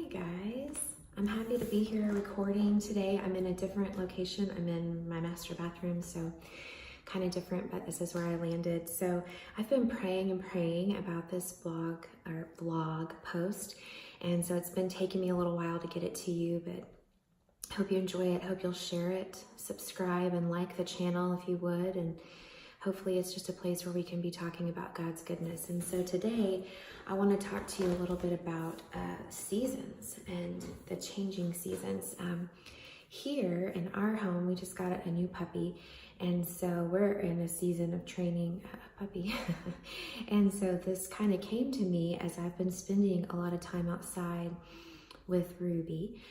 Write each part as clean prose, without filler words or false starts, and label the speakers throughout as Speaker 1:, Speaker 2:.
Speaker 1: guys. I'm happy to be here recording today. I'm in a different location. I'm in my master bathroom, so kind of different, but this is where I landed. So I've been praying and praying about this blog post, and so it's been taking me a little while to get it to you, but hope you enjoy it. Hope you'll share it, subscribe, and like the channel if you would, and hopefully it's just a place where we can be talking about God's goodness. And so today I want to talk to you a little bit about seasons and the changing seasons. Here in our home, we just got a new puppy, and so we're in a season of training a puppy. And so this kind of came to me as I've been spending a lot of time outside with Ruby,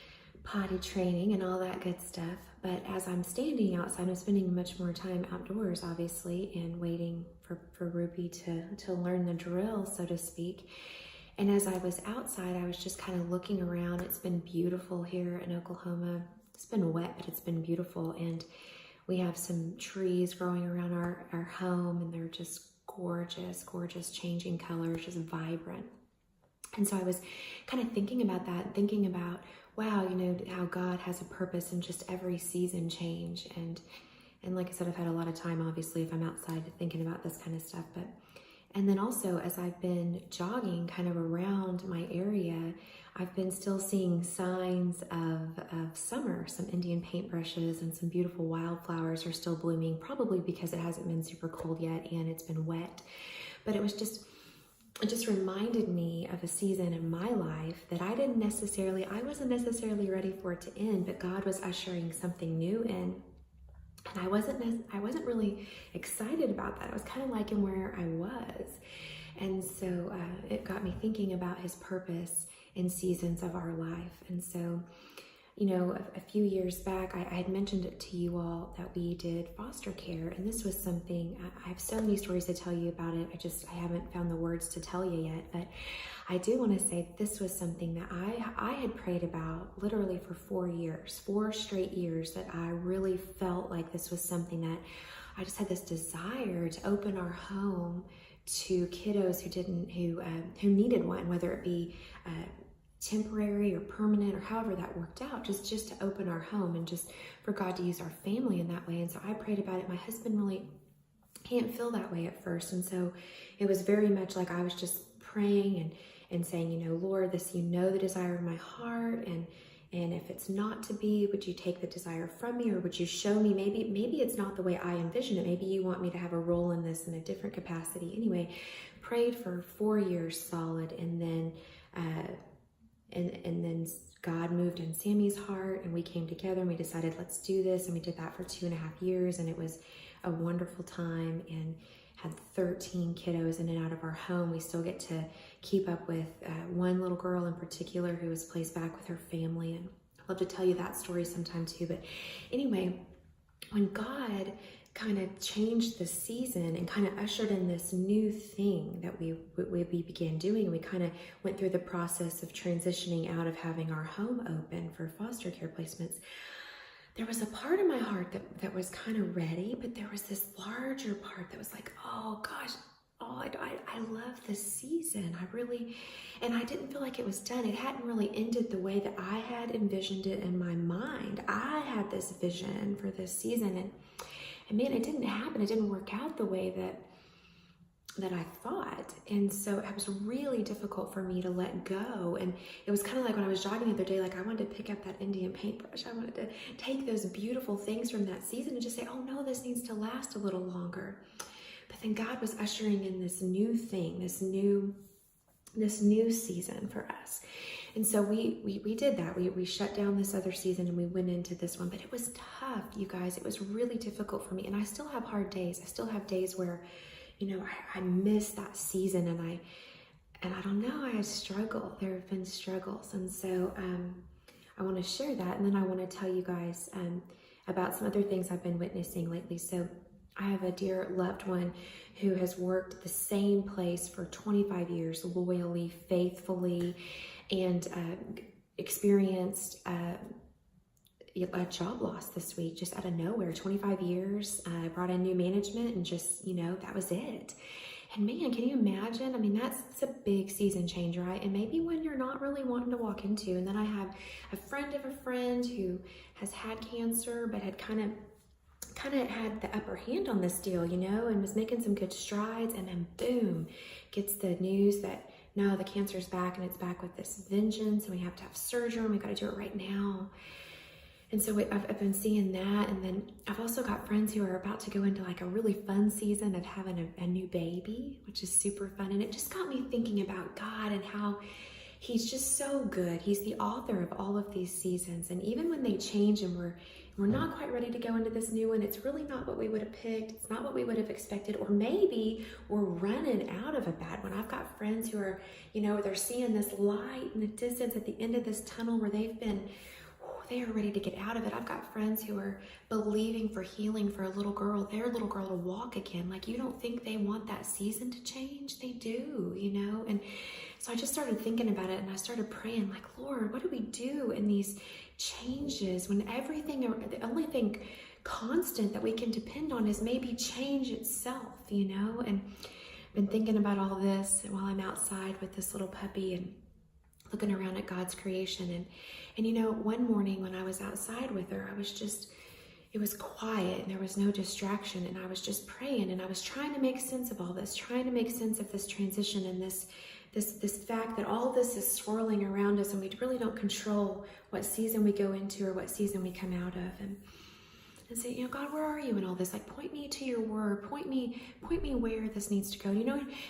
Speaker 1: potty training and all that good stuff. But as I'm standing outside, I'm spending much more time outdoors, obviously, and waiting for Ruby to learn the drill, so to speak. And as I was outside, I was just kind of looking around. It's been beautiful here in Oklahoma. It's been wet, but it's been beautiful. And we have some trees growing around our home, and they're just gorgeous, gorgeous, changing colors, just vibrant. And so I was kind of thinking about that, thinking about, wow, you know, how God has a purpose in just every season change. And like I said, I've had a lot of time, obviously, if I'm outside thinking about this kind of stuff. And then also, as I've been jogging kind of around my area, I've been still seeing signs of summer. Some Indian paintbrushes and some beautiful wildflowers are still blooming, probably because it hasn't been super cold yet and it's been wet. But it just reminded me of a season in my life that I wasn't necessarily ready for it to end, but God was ushering something new in. And I wasn't really excited about that. I was kind of liking where I was. And so it got me thinking about his purpose in seasons of our life. And so, you know, a few years back, I had mentioned it to you all that we did foster care. And this was something, I have so many stories to tell you about it. I haven't found the words to tell you yet. But I do want to say this was something that I had prayed about literally for 4 straight years, that I really felt like this was something that I just had this desire to open our home to kiddos who needed one, whether it be temporary or permanent or however that worked out, just to open our home and just for God to use our family in that way. And so I prayed about it. My husband really can't feel that way at first. And so it was very much like I was just praying and saying, you know, Lord, you know the desire of my heart, and if it's not to be, would you take the desire from me, or would you show me maybe it's not the way I envision it. Maybe you want me to have a role in this in a different capacity. Anyway, prayed for 4 years solid, and then and then God moved in Sammy's heart, and we came together and we decided, let's do this. And we did that for 2.5 years, and it was a wonderful time, and had 13 kiddos in and out of our home. We still get to keep up with one little girl in particular who was placed back with her family, and I'd love to tell you that story sometime too. But anyway, when God kind of changed the season and kind of ushered in this new thing that we began doing, we kind of went through the process of transitioning out of having our home open for foster care placements. There was a part of my heart that was kind of ready, but there was this larger part that was like, oh gosh, I love this season. And I didn't feel like it was done. It hadn't really ended the way that I had envisioned it in my mind. I had this vision for this season, and man, it didn't happen. It didn't work out the way that I thought. And so it was really difficult for me to let go. And it was kind of like when I was jogging the other day, like I wanted to pick up that Indian paintbrush. I wanted to take those beautiful things from that season and just say, oh no, this needs to last a little longer. But then God was ushering in this new thing, this new season for us. And so we did that. We shut down this other season and we went into this one. But it was tough, you guys. It was really difficult for me. And I still have hard days. I still have days where, you know, I miss that season, and I don't know, I struggle. There have been struggles. And so I want to share that. And then I want to tell you guys about some other things I've been witnessing lately. So I have a dear loved one who has worked the same place for 25 years, loyally, faithfully, and experienced a job loss this week, just out of nowhere. 25 years, brought in new management, and just, you know, that was it. And man, can you imagine? I mean, that's a big season change, right? And maybe when you're not really wanting to walk into. And then I have a friend of a friend who has had cancer, but had kind of had the upper hand on this deal, and was making some good strides. And then boom, gets the news that no, the cancer's back, and it's back with this vengeance, and we have to have surgery, and we got to do it right now. And so I've been seeing that. And then I've also got friends who are about to go into like a really fun season of having a new baby, which is super fun. And it just got me thinking about God and how he's just so good. He's the author of all of these seasons. And even when they change and we're not quite ready to go into this new one, it's really not what we would have picked. It's not what we would have expected. Or maybe we're running out of a bad one. I've got friends who are, they're seeing this light in the distance at the end of this tunnel where they are ready to get out of it. I've got friends who are believing for healing for a little girl, their little girl to walk again. Like, you don't think they want that season to change? They do, And so I just started thinking about it, and I started praying, like, Lord, what do we do in these changes when the only thing constant that we can depend on is maybe change itself, And I've been thinking about all this while I'm outside with this little puppy and looking around at God's creation. And one morning when I was outside with her, it was quiet and there was no distraction, and I was just praying, and I was trying to make sense of all this, trying to make sense of this transition and this fact that all this is swirling around us, and we really don't control what season we go into or what season we come out of. And say, God, where are you in all this? Like, point me to your word. Point me where this needs to go.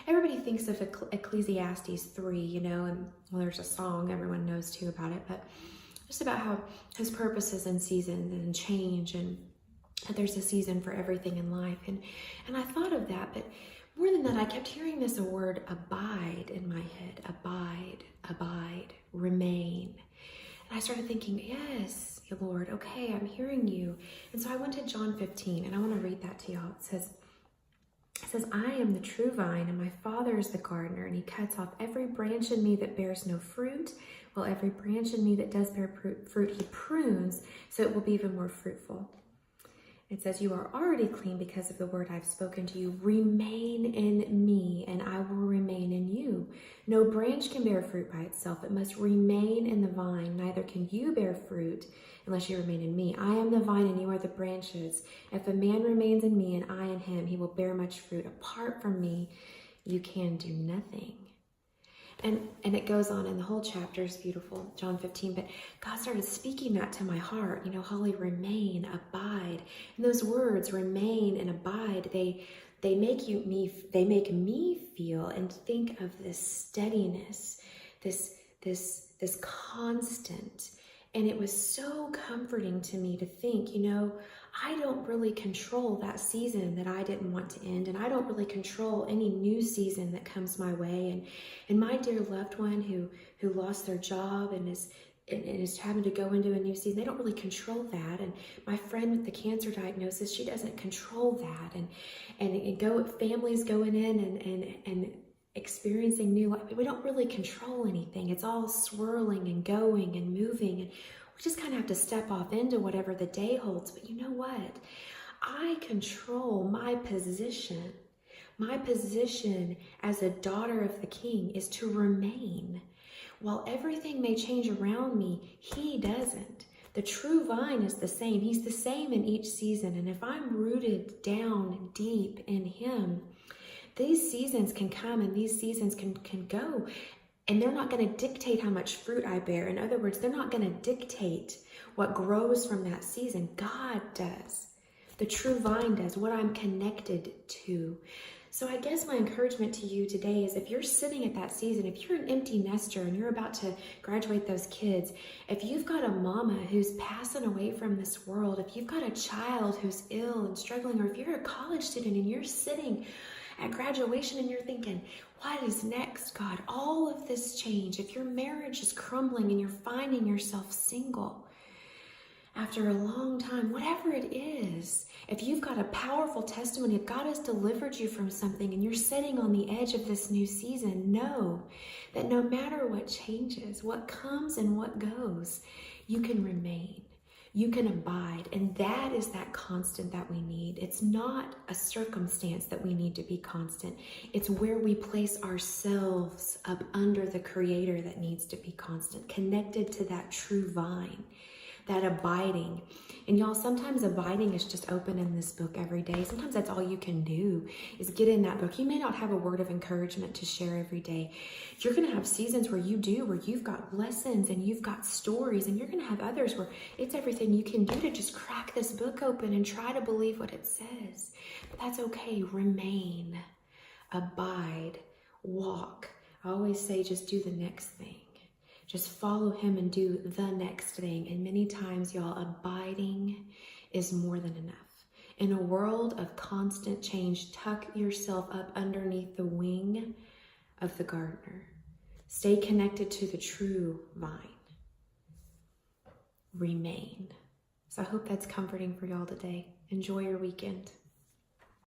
Speaker 1: Everybody thinks of Ecclesiastes 3, and there's a song everyone knows too about it, but just about how his purposes and seasons and change, and that there's a season for everything in life. And I thought of that, but more than that, I kept hearing this word abide in my head. Abide, remain. And I started thinking, yes, Lord, okay, I'm hearing you. And so I went to John 15, and I want to read that to y'all. It says, I am the true vine, and my Father is the gardener, and he cuts off every branch in me that bears no fruit, while every branch in me that does bear fruit, he prunes, so it will be even more fruitful. It says, you are already clean because of the word I've spoken to you. Remain in me, and I will remain in you. No branch can bear fruit by itself. It must remain in the vine. Neither can you bear fruit unless you remain in me. I am the vine, and you are the branches. If a man remains in me, and I in him, he will bear much fruit. Apart from me, you can do nothing. And it goes on, and the whole chapter is beautiful, John 15, but God started speaking that to my heart, Holly, remain, abide. And those words, remain and abide, they make me feel and think of this steadiness, this constant. And it was so comforting to me to think, I don't really control that season that I didn't want to end, and I don't really control any new season that comes my way. And my dear loved one who lost their job and is having to go into a new season, they don't really control that. And my friend with the cancer diagnosis, she doesn't control that. And families going in and experiencing new life. We don't really control anything. It's all swirling and going and moving, and we just kind of have to step off into whatever the day holds. But you know what? I control my position. My position as a daughter of the King is to remain. While everything may change around me, he doesn't. The true vine is the same. He's the same in each season. And if I'm rooted down deep in him, these seasons can come and these seasons can go. And they're not going to dictate how much fruit I bear. In other words, they're not going to dictate what grows from that season. God does. The true vine does, what I'm connected to. So I guess my encouragement to you today is, if you're sitting at that season, if you're an empty nester and you're about to graduate those kids, if you've got a mama who's passing away from this world, if you've got a child who's ill and struggling, or if you're a college student and you're sitting at graduation and you're thinking, what is next, God? All of this change. If your marriage is crumbling and you're finding yourself single after a long time, whatever it is, if you've got a powerful testimony, if God has delivered you from something and you're sitting on the edge of this new season, know that no matter what changes, what comes and what goes, you can remain. You can abide, and that is that constant that we need. It's not a circumstance that we need to be constant. It's where we place ourselves up under the Creator that needs to be constant, connected to that true vine, that abiding. And y'all, sometimes abiding is just open in this book every day. Sometimes that's all you can do is get in that book. You may not have a word of encouragement to share every day. You're going to have seasons where you've got lessons and you've got stories, and you're going to have others where it's everything you can do to just crack this book open and try to believe what it says. But that's okay. Remain, abide, walk. I always say just do the next thing. Just follow him and do the next thing. And many times, y'all, abiding is more than enough. In a world of constant change, tuck yourself up underneath the wing of the gardener. Stay connected to the true vine. Remain. So I hope that's comforting for y'all today. Enjoy your weekend.